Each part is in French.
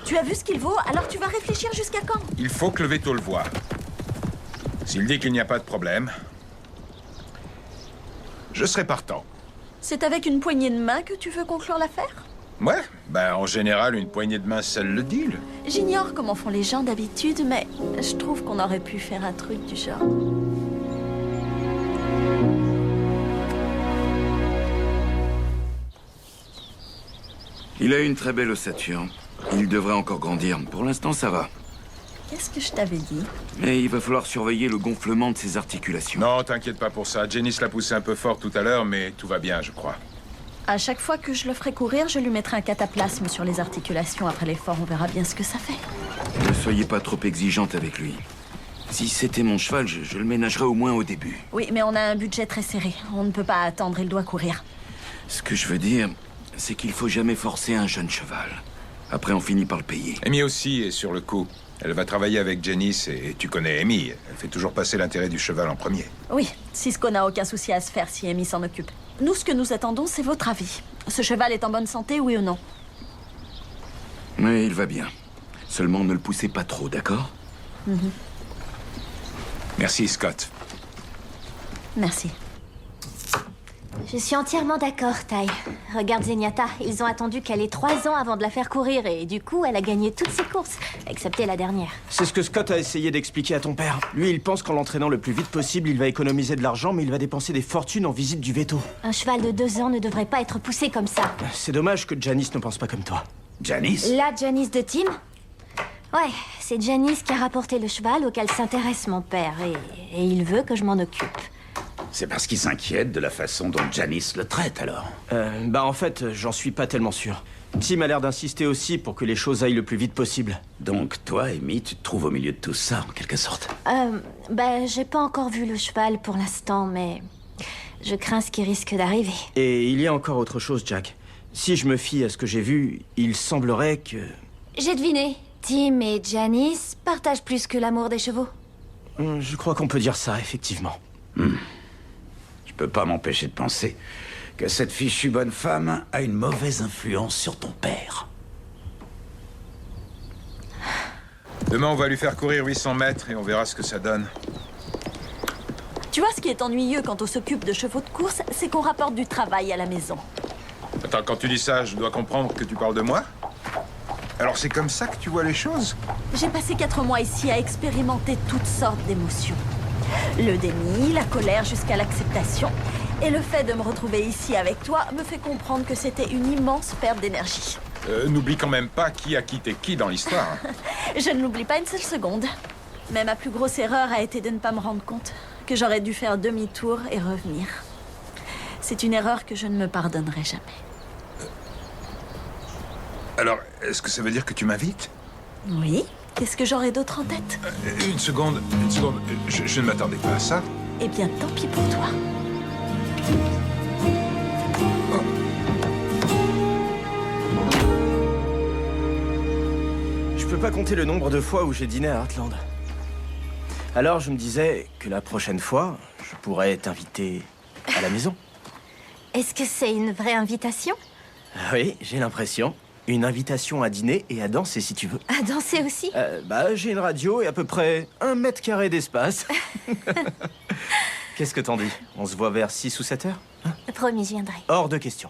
Tu as vu ce qu'il vaut, alors tu vas réfléchir jusqu'à quand? Il faut que le veto le voie. S'il dit qu'il n'y a pas de problème, je serai partant. C'est avec une poignée de main que tu veux conclure l'affaire? Ouais, ben en général, une poignée de main scelle le deal. J'ignore comment font les gens d'habitude, mais je trouve qu'on aurait pu faire un truc du genre. Il a une très belle ossature. Il devrait encore grandir. Pour l'instant, ça va. Qu'est-ce que je t'avais dit? Mais il va falloir surveiller le gonflement de ses articulations. Non, t'inquiète pas pour ça. Janice l'a poussé un peu fort tout à l'heure, mais tout va bien, je crois. À chaque fois que je le ferai courir, je lui mettrai un cataplasme sur les articulations. Après l'effort, on verra bien ce que ça fait. Ne soyez pas trop exigeante avec lui. Si c'était mon cheval, je le ménagerais au moins au début. Oui, mais on a un budget très serré. On ne peut pas attendre, il doit courir. Ce que je veux dire, c'est qu'il faut jamais forcer un jeune cheval. Après, on finit par le payer. Amy aussi est sur le coup. Elle va travailler avec Janice et tu connais Amy. Elle fait toujours passer l'intérêt du cheval en premier. Oui, Cisco n'a aucun souci à se faire si Amy s'en occupe. Nous, ce que nous attendons, c'est votre avis. Ce cheval est en bonne santé, oui ou non? Mais il va bien. Seulement, ne le poussez pas trop, d'accord? Merci, Scott. Merci. Je suis entièrement d'accord, Tai. Regarde Zenyatta, ils ont attendu qu'elle ait 3 ans avant de la faire courir et du coup, elle a gagné toutes ses courses, excepté la dernière. C'est ce que Scott a essayé d'expliquer à ton père. Lui, il pense qu'en l'entraînant le plus vite possible, il va économiser de l'argent, mais il va dépenser des fortunes en visite du veto. Un cheval de 2 ans ne devrait pas être poussé comme ça. C'est dommage que Janice ne pense pas comme toi. Janice? La Janice de Tim? Ouais, c'est Janice qui a rapporté le cheval auquel s'intéresse mon père et il veut que je m'en occupe. C'est parce qu'il s'inquiète de la façon dont Janice le traite, alors. En fait, j'en suis pas tellement sûr. Tim a l'air d'insister aussi pour que les choses aillent le plus vite possible. Donc, toi, Amy, tu te trouves au milieu de tout ça, en quelque sorte. J'ai pas encore vu le cheval pour l'instant, mais je crains ce qui risque d'arriver. Et il y a encore autre chose, Jack. Si je me fie à ce que j'ai vu, il semblerait que... J'ai deviné. Tim et Janice partagent plus que l'amour des chevaux. Je crois qu'on peut dire ça, effectivement. Je peux pas m'empêcher de penser que cette fichue bonne femme a une mauvaise influence sur ton père. Demain, on va lui faire courir 800 mètres et on verra ce que ça donne. Tu vois, ce qui est ennuyeux quand on s'occupe de chevaux de course, c'est qu'on rapporte du travail à la maison. Attends, quand tu dis ça, je dois comprendre que tu parles de moi? Alors c'est comme ça que tu vois les choses? J'ai passé 4 mois ici à expérimenter toutes sortes d'émotions. Le déni, la colère jusqu'à l'acceptation. Et le fait de me retrouver ici avec toi me fait comprendre que c'était une immense perte d'énergie. N'oublie quand même pas qui a quitté qui dans l'histoire. Je ne l'oublie pas une seule seconde. Mais ma plus grosse erreur a été de ne pas me rendre compte que j'aurais dû faire demi-tour et revenir. C'est une erreur que je ne me pardonnerai jamais. Alors, est-ce que ça veut dire que tu m'invites? Oui? Qu'est-ce que j'aurais d'autre en tête? Une seconde. Je ne m'attendais pas à ça. Eh bien, tant pis pour toi. Je peux pas compter le nombre de fois où j'ai dîné à Heartland. Alors je me disais que la prochaine fois, je pourrais t'inviter à la maison. Est-ce que c'est une vraie invitation? Oui, j'ai l'impression. Une invitation à dîner et à danser si tu veux. À danser aussi? J'ai une radio et à peu près 1 mètre carré d'espace. Qu'est-ce que t'en dis? On se voit vers 6 ou 7 heures? Promis, je viendrai. Hors de question.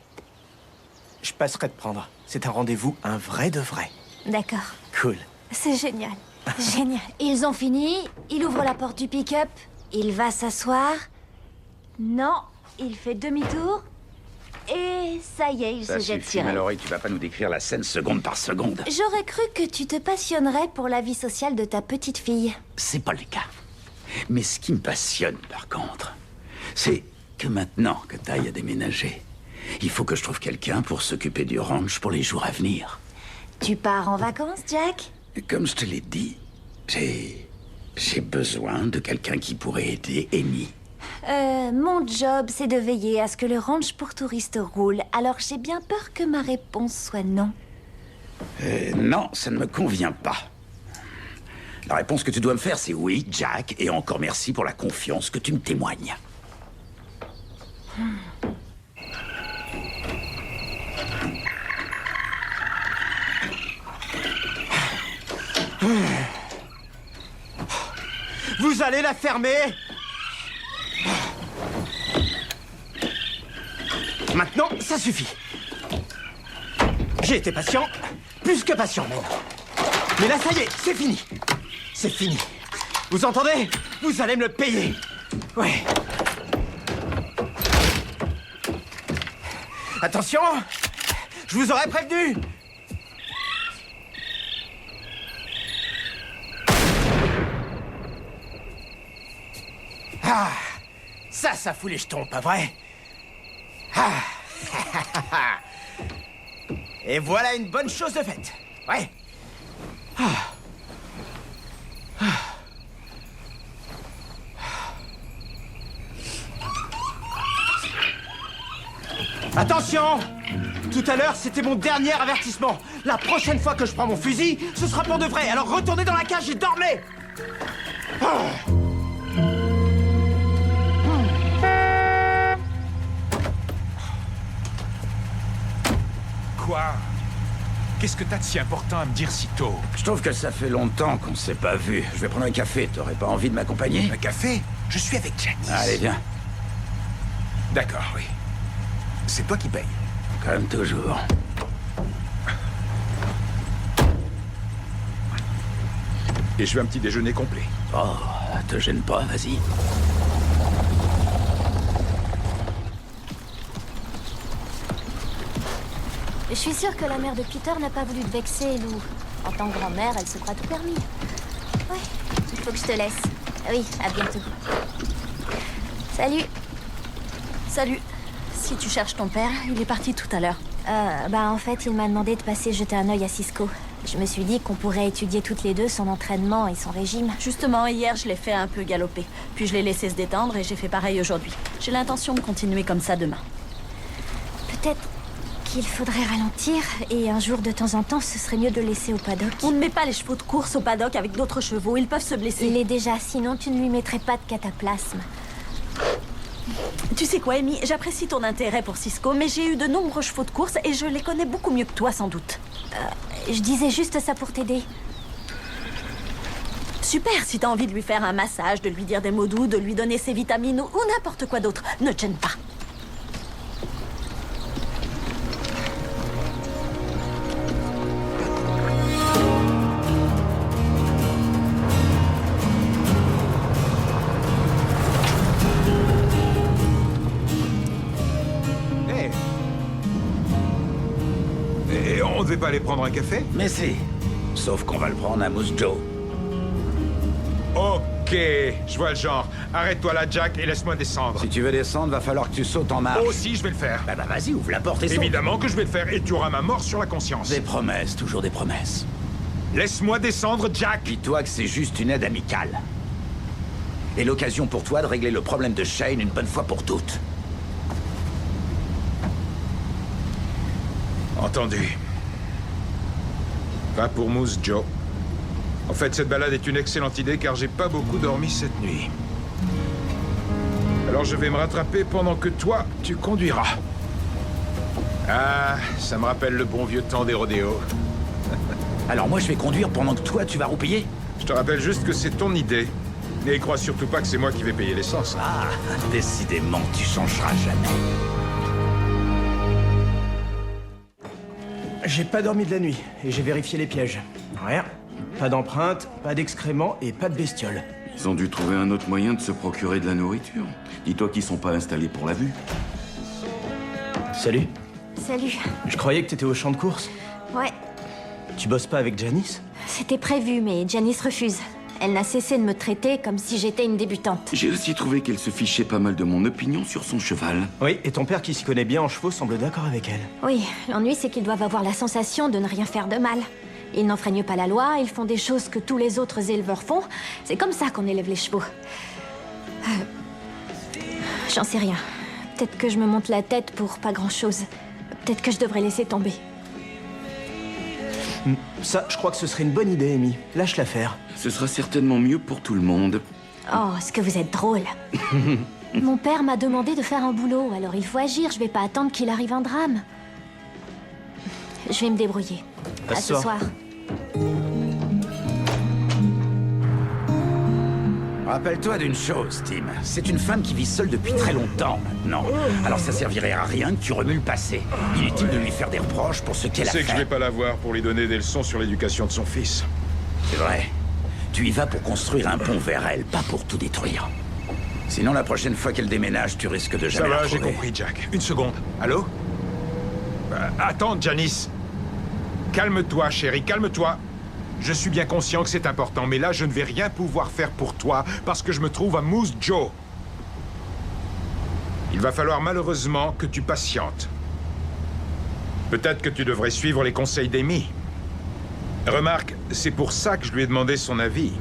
Je passerai te prendre. C'est un rendez-vous, un vrai de vrai. D'accord. Cool. C'est génial. Génial. Ils ont fini. Il ouvre la porte du pick-up. Il va s'asseoir. Non, il fait demi-tour. Et ça y est, il Ça se jette suffit, sur elle. Mallory, tu vas pas nous décrire la scène seconde par seconde. J'aurais cru que tu te passionnerais pour la vie sociale de ta petite fille. C'est pas le cas. Mais ce qui me passionne, par contre, c'est que maintenant que Tai a déménagé, il faut que je trouve quelqu'un pour s'occuper du ranch pour les jours à venir. Tu pars en vacances, Jack? Et comme je te l'ai dit, j'ai besoin de quelqu'un qui pourrait aider Amy. Mon job, c'est de veiller à ce que le ranch pour touristes roule. Alors j'ai bien peur que ma réponse soit non. Non, ça ne me convient pas. La réponse que tu dois me faire, c'est oui, Jack, et encore merci pour la confiance que tu me témoignes. Vous allez la fermer? Maintenant, ça suffit. J'ai été patient, plus que patient même. Mais là, ça y est, c'est fini. C'est fini. Vous entendez? Vous allez me le payer. Ouais. Attention, je vous aurais prévenu. Ah, ça fout les jetons, pas vrai? Ah. Et voilà une bonne chose de faite. Ouais. Ah. Ah. Attention! Tout à l'heure, c'était mon dernier avertissement. La prochaine fois que je prends mon fusil, ce sera pour de vrai. Alors retournez dans la cage et dormez! Ah. Quoi? Qu'est-ce que t'as de si important à me dire si tôt? Je trouve que ça fait longtemps qu'on s'est pas vu. Je vais prendre un café. T'aurais pas envie de m'accompagner? Un café? Je suis avec Janice. Allez, viens. D'accord, oui. C'est toi qui paye. Comme toujours. Et je veux un petit déjeuner complet. Oh, te gêne pas, vas-y. Je suis sûre que la mère de Peter n'a pas voulu te vexer, Lou. En tant que grand-mère, elle se croit tout permis. Ouais, il faut que je te laisse. Oui, à bientôt. Salut. Salut. Si tu cherches ton père, il est parti tout à l'heure. En fait, il m'a demandé de passer jeter un œil à Cisco. Je me suis dit qu'on pourrait étudier toutes les deux son entraînement et son régime. Justement, hier, je l'ai fait un peu galoper. Puis je l'ai laissé se détendre et j'ai fait pareil aujourd'hui. J'ai l'intention de continuer comme ça demain. Peut-être qu'il faudrait ralentir et un jour de temps en temps, ce serait mieux de le laisser au paddock. On ne met pas les chevaux de course au paddock avec d'autres chevaux. Ils peuvent se blesser. Il est déjà, sinon tu ne lui mettrais pas de cataplasme. Tu sais quoi, Amy? J'apprécie ton intérêt pour Cisco, mais j'ai eu de nombreux chevaux de course et je les connais beaucoup mieux que toi, sans doute. Je disais juste ça pour t'aider. Super, si t'as envie de lui faire un massage, de lui dire des mots doux, de lui donner ses vitamines ou n'importe quoi d'autre. Ne te gêne pas. Et on devait pas aller prendre un café? Mais si. Sauf qu'on va le prendre à Moose Joe. Ok, je vois le genre. Arrête-toi là, Jack, et laisse-moi descendre. Si tu veux descendre, va falloir que tu sautes en marche. Oh si, je vais le faire. Bah vas-y, ouvre la porte et saute. Évidemment que je vais le faire, et tu auras ma mort sur la conscience. Des promesses, toujours des promesses. Laisse-moi descendre, Jack. Dis-toi que c'est juste une aide amicale. Et l'occasion pour toi de régler le problème de Shane une bonne fois pour toutes. Entendu. Va pour Moose Joe. En fait, cette balade est une excellente idée car j'ai pas beaucoup dormi cette nuit. Alors je vais me rattraper pendant que toi, tu conduiras. Ah, ça me rappelle le bon vieux temps des rodéos. Alors moi je vais conduire pendant que toi tu vas roupiller. Je te rappelle juste que c'est ton idée. Et crois surtout pas que c'est moi qui vais payer l'essence. Ah, décidément, tu changeras jamais. J'ai pas dormi de la nuit et j'ai vérifié les pièges. Rien. Pas d'empreintes, pas d'excréments et pas de bestioles. Ils ont dû trouver un autre moyen de se procurer de la nourriture. Dis-toi qu'ils sont pas installés pour la vue. Salut. Salut. Je croyais que t'étais au champ de course. Ouais, Tu bosses pas avec Janice? c'était prévu, mais Janice refuse. Elle n'a cessé de me traiter comme si j'étais une débutante. J'ai aussi trouvé qu'elle se fichait pas mal de mon opinion sur son cheval. Oui, et ton père qui s'y connaît bien en chevaux semble d'accord avec elle. Oui, l'ennui c'est qu'ils doivent avoir la sensation de ne rien faire de mal. Ils n'enfreignent pas la loi, ils font des choses que tous les autres éleveurs font. C'est comme ça qu'on élève les chevaux. J'en sais rien. Peut-être que je me monte la tête pour pas grand-chose. Peut-être que je devrais laisser tomber. Ça, je crois que ce serait une bonne idée, Amy. Lâche l'affaire. Ce sera certainement mieux pour tout le monde. Oh, est-ce que vous êtes drôle. Mon père m'a demandé de faire un boulot, alors il faut agir. Je vais pas attendre qu'il arrive un drame. Je vais me débrouiller. À ce soir. Rappelle-toi d'une chose, Tim. C'est une femme qui vit seule depuis très longtemps maintenant. Alors ça servirait à rien que tu remues le passé. Inutile de lui faire des reproches pour ce qu'elle a Tu sais fait. que je vais pas la voir pour lui donner des leçons sur l'éducation de son fils. C'est vrai. Tu y vas pour construire un pont vers elle, pas pour tout détruire. Sinon, la prochaine fois qu'elle déménage, tu risques de Ça jamais la va, j'ai retrouver. compris, Jack. Une seconde. Allô? Attends, Janice. Calme-toi, chérie, calme-toi. Je suis bien conscient que c'est important, mais là, je ne vais rien pouvoir faire pour toi parce que je me trouve à Moose Jaw. Il va falloir malheureusement que tu patientes. Peut-être que tu devrais suivre les conseils d'Amy. Remarque, c'est pour ça que je lui ai demandé son avis.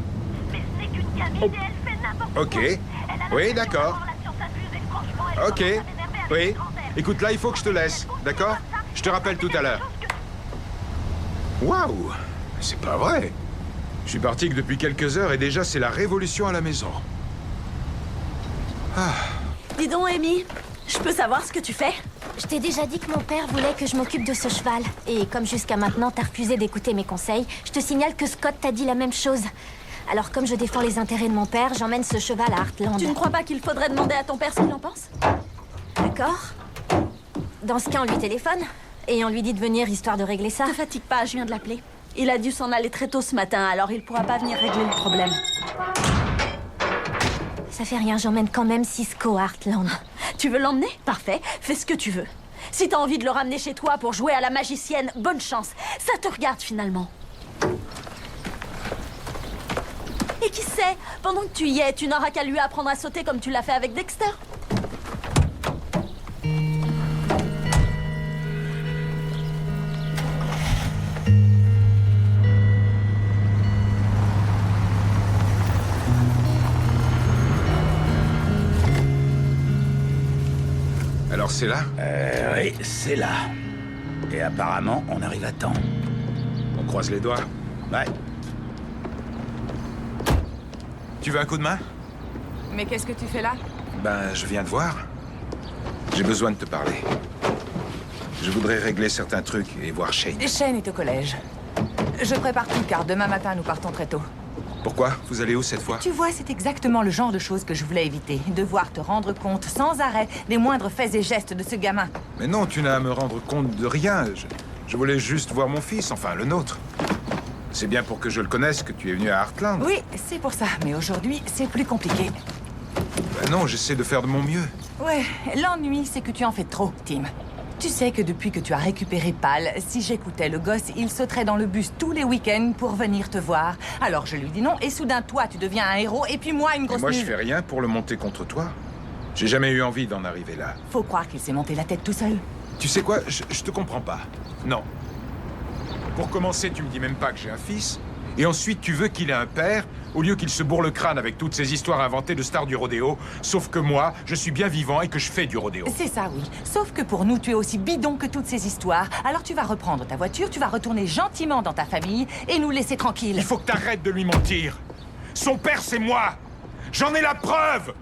Mais c'est qu'une gamine et elle fait n'importe quoi. Ok. Elle a Oui, la d'accord. relation s'abuse et franchement, elle Ok. commence à m'énerver avec Oui. une grande air. Écoute, là, il faut que je te laisse, d'accord? Je te rappelle tout à l'heure. Waouh! C'est pas vrai. Je suis parti que depuis quelques heures et déjà c'est la révolution à la maison. Dis donc, Amy, je peux savoir ce que tu fais? Je t'ai déjà dit que mon père voulait que je m'occupe de ce cheval. Et comme jusqu'à maintenant, t'as refusé d'écouter mes conseils, je te signale que Scott t'a dit la même chose. Alors comme je défends les intérêts de mon père, j'emmène ce cheval à Heartland. Tu ne crois pas qu'il faudrait demander à ton père ce qu'il en pense? D'accord. Dans ce cas, on lui téléphone. Et on lui dit de venir, histoire de régler ça. Ne te fatigue pas, je viens de l'appeler. Il a dû s'en aller très tôt ce matin, alors il pourra pas venir régler le problème. Ça fait rien, j'emmène quand même Cisco à Heartland. Tu veux l'emmener? Parfait, fais ce que tu veux. Si t'as envie de le ramener chez toi pour jouer à la magicienne, bonne chance. Ça te regarde finalement. Et qui sait, pendant que tu y es, tu n'auras qu'à lui apprendre à sauter comme tu l'as fait avec Dexter. Alors c'est là? Oui, c'est là. Et apparemment, on arrive à temps. On croise les doigts. Ouais. Tu veux un coup de main? Mais qu'est-ce que tu fais là? Ben, je viens de voir. J'ai besoin de te parler. Je voudrais régler certains trucs et voir Shane. Shane est au collège. Je prépare tout car demain matin nous partons très tôt. Pourquoi? Vous allez où cette fois? Tu vois, c'est exactement le genre de choses que je voulais éviter. Devoir te rendre compte sans arrêt des moindres faits et gestes de ce gamin. Mais non, tu n'as à me rendre compte de rien. Je voulais juste voir mon fils, enfin le nôtre. C'est bien pour que je le connaisse que tu es venu à Heartland. Oui, c'est pour ça. Mais aujourd'hui, c'est plus compliqué. Ben non, j'essaie de faire de mon mieux. Ouais, l'ennui, c'est que tu en fais trop, Tim. Tu sais que depuis que tu as récupéré Pal, si j'écoutais le gosse, il sauterait dans le bus tous les week-ends pour venir te voir. Alors je lui dis non, et soudain, toi, tu deviens un héros, et puis moi, une Et grosse moi, je nulle. fais rien pour le monter contre toi. J'ai jamais eu envie d'en arriver là. Faut croire qu'il s'est monté la tête tout seul. Tu sais quoi? Je te comprends pas. Non. Pour commencer, tu me dis même pas que j'ai un fils. Et ensuite, tu veux qu'il ait un père, au lieu qu'il se bourre le crâne avec toutes ces histoires inventées de stars du rodéo. Sauf que moi, je suis bien vivant et que je fais du rodéo. C'est ça, oui. Sauf que pour nous, tu es aussi bidon que toutes ces histoires. Alors tu vas reprendre ta voiture, tu vas retourner gentiment dans ta famille et nous laisser tranquilles. Il faut que t'arrêtes de lui mentir. Son père, c'est moi. J'en ai la preuve.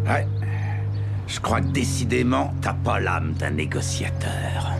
Ouais. Je crois que décidément, t'as pas l'âme d'un négociateur.